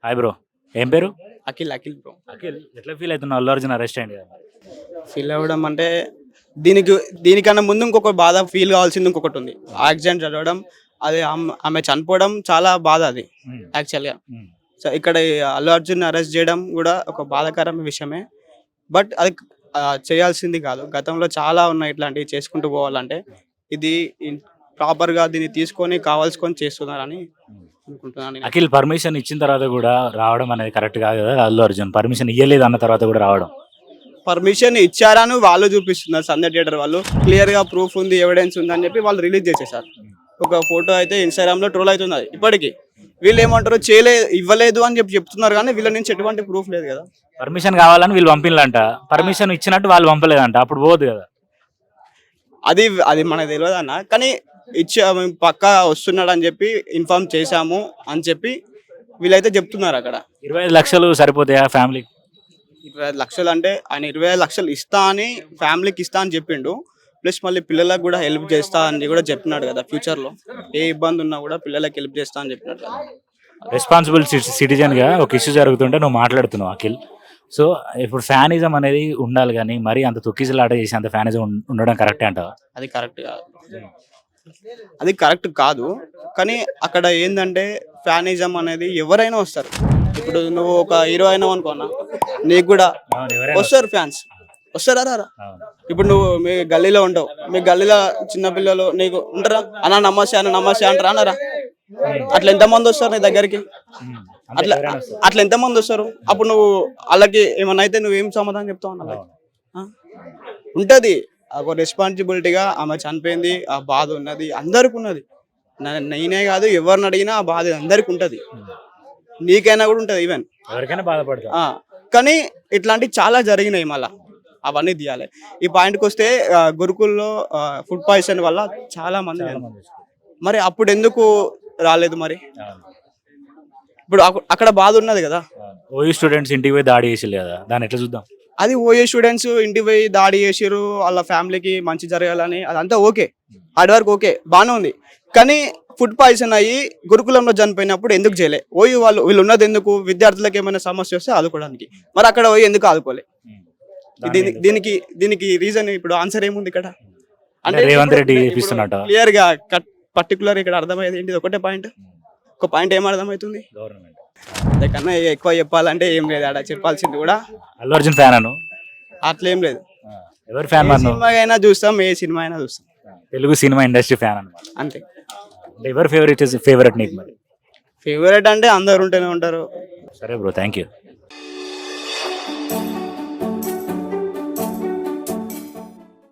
Hi bro. ఏం పేరు? Akhil bro. Akhil, ఎట్లా ఫీల్ అవుతున్నావు అల్లు అర్జున్ అరెస్ట్ అయింది కదా? ఫీల్ అవ్వడం అంటే దీనికి దీనికన్నా ముందు ఇంకొక బాధ ఫీల్ కావాల్సింది ఇంకొకటి ఉంది. యాక్సిడెంట్ జరగడం, అది ఆమె చనిపోవడం చాలా బాధ అది ఉమ్, యాక్చువల్గా. ఉమ్, సో ఇక్కడ ఈ అల్లు అర్జున్ అరెస్ట్ చేయడం కూడా ఒక బాధాకరమైన విషయమే. బట్ అది చేయాల్సింది కాదు. గతంలో చాలా ఉన్నాయి ఇట్లాంటివి చేసుకుంటూ పోవాలంటే. ఇది ప్రాపర్గా దీన్ని తీసుకొని కావాల్సుకొని చేస్తున్నారని ఉమ్. అనుకుంటున్నాను నేను. అఖిల్ పర్మిషన్ ఇచ్చిన తర్వాత కూడా రావడం అనేది కరెక్ట్ కాదు కదా. అల్లు అర్జున్ పర్మిషన్ ఇవ్వలేదు అన్న తర్వాత కూడా రావడం. పర్మిషన్ ఇచ్చారని వాళ్ళు చూపిస్తున్నారు. సంజయ్ థియేటర్ వాళ్ళు క్లియర్గా ప్రూఫ్ ఉంది, ఎవిడెన్స్ ఉంది అని చెప్పి వాళ్ళు రిలీజ్ చేసేసారు. ఒక ఫోటో అయితే ఇన్స్టాగ్రామ్లో ట్రోల్ అవుతుంది అది ఇప్పటికీ. వీళ్ళు ఏమంటారు, ఇవ్వలేదు అని చెప్పి చెప్తున్నారు, కానీ వీళ్ళ నుంచి ఎటువంటి ప్రూఫ్ లేదు కదా. పర్మిషన్ కావాలని వీళ్ళు పంపిల్లంట, పర్మిషన్ ఇచ్చినట్టు వాళ్ళు పంపలేదంట, అప్పుడు పోదు కదా. అది అది మనకు తెలియదు అన్న. కానీ పక్కా వస్తున్నాడు అని చెప్పి ఇన్ఫార్మ్ చేశాము అని చెప్పి వీళ్ళైతే చెప్తున్నారు అక్కడ. 25 లక్షలు సరిపోతాయా ఫ్యామిలీ? 25 లక్షలు అంటే ఆయన 25 లక్షలు ఇస్తా అని ఫ్యామిలీకి ఇస్తా అని చెప్పిండు. ప్లస్ మళ్ళీ పిల్లలకు కూడా హెల్ప్ చేస్తా అని కూడా చెప్పినాడు కదా. ఫ్యూచర్లో ఏ ఇబ్బంది ఉన్నా కూడా పిల్లలకి హెల్ప్ చేస్తా అని చెప్పినాడు కదా. రెస్పాన్సిబుల్ సిటిజన్ గా ఒక ఇష్యూ జరుగుతుంటే నువ్వు మాట్లాడుతున్నావు అఖిల్. సో ఇప్పుడు ఫ్యానిజం అనేది ఉండాలి, కానీ మరీ అంత తొక్కిసలాట చేసి అంత ఫ్యానిజం ఉండడం కరెక్టే అంటావా? అది కరెక్ట్ కాదు. అది కరెక్ట్ కాదు. కానీ అక్కడ ఏంటంటే ఫ్యానిజం అనేది ఎవరైనా వస్తారు. ఇప్పుడు నువ్వు ఒక హీరో అయినావు అనుకోనా, నీకు కూడా వస్తారు ఫ్యాన్స్, వస్తారా రారా? ఇప్పుడు నువ్వు మీ గల్లీలో ఉంటావు, మీ గల్లీలో చిన్నపిల్లలు నీకు ఉంటారా, అన్న నమస్తే అంటారా అన్నారా? అట్లా ఎంతమంది వస్తారు నీ దగ్గరికి? అట్లా ఎంతమంది వస్తారు? అప్పుడు నువ్వు వాళ్ళకి ఏమన్నా అయితే నువ్వేం సమాధానం చెప్తావు అన్న? ఉంటుంది ఒక రెస్పాన్సిబిలిటీగా. ఆమె చనిపోయింది, ఆ బాధ ఉన్నది, అందరికి ఉన్నది. నేనే కాదు, ఎవరిని అడిగినా ఆ బాధ అందరికి ఉంటుంది. నీకైనా కూడా ఉంటుంది, ఈవెన్ ఎవరికైనా బాధపడతా. కానీ ఇట్లాంటివి చాలా జరిగినాయి. మళ్ళీ అవన్నీ తీయాలి. ఈ పాయింట్కి వస్తే గురుకుల్లో ఫుడ్ పాయిజన్ వల్ల చాలా మంది, మరి అప్పుడు ఎందుకు రాలేదు? మరి ఇప్పుడు అక్కడ బాధ ఉన్నది కదా. ఓయూ స్టూడెంట్స్ ఇంటికి పోయి దాడి చేసి కదా, దాన్ని ఎట్లా చూద్దాం? అది ఓయూ స్టూడెంట్స్ ఇంటికి పోయి దాడి చేసిరు, వాళ్ళ ఫ్యామిలీకి మంచి జరగాలని, అదంతా ఓకే, హార్డ్ వర్క్ ఓకే, బాగానే ఉంది. కానీ ఫుడ్ పాయిజన్ అయ్యి గురుకులంలో చనిపోయినప్పుడు ఎందుకు చేయలే? ఓయూ వీళ్ళు ఉన్నది ఎందుకు? విద్యార్థులకు ఏమైనా సమస్య వస్తే ఆదుకోవడానికి. మరి అక్కడ పోయి ఎందుకు ఆదుకోలే? దీనికి రీజన్ ఇప్పుడు ఆన్సర్ ఏముంది ఇక్కడ? అంటే రేవంత్ రెడ్డి క్లియర్ గా పర్టికులర్ ఇక్కడ అర్థమయ్యేది ఏంటి? ఒకటే పాయింట్. ఒక పాయింట్ ఏం అర్థమవుతుంది? గవర్నమెంట్ అంతకన్నా ఎక్కువ చెప్పాలంటే ఏం లేదు. ఆడ చెప్పాల్సింది కూడా అల్లు అర్జున్ ఫ్యాన్ అను, అట్లేం లేదు. ఎవరు ఫ్యాన్? సినిమా అయినా చూస్తాం, ఏ సినిమా అయినా చూస్తాం. తెలుగు సినిమా ఇండస్ట్రీ ఫ్యాన్ అన్నమాట. అంతే. ఎవరు ఫేవరెట్ నీకు? మరి ఫేవరెట్ అంటే అందరు ఉంటూనే ఉంటారు. సరే బ్రో, థ్యాంక్ యూ.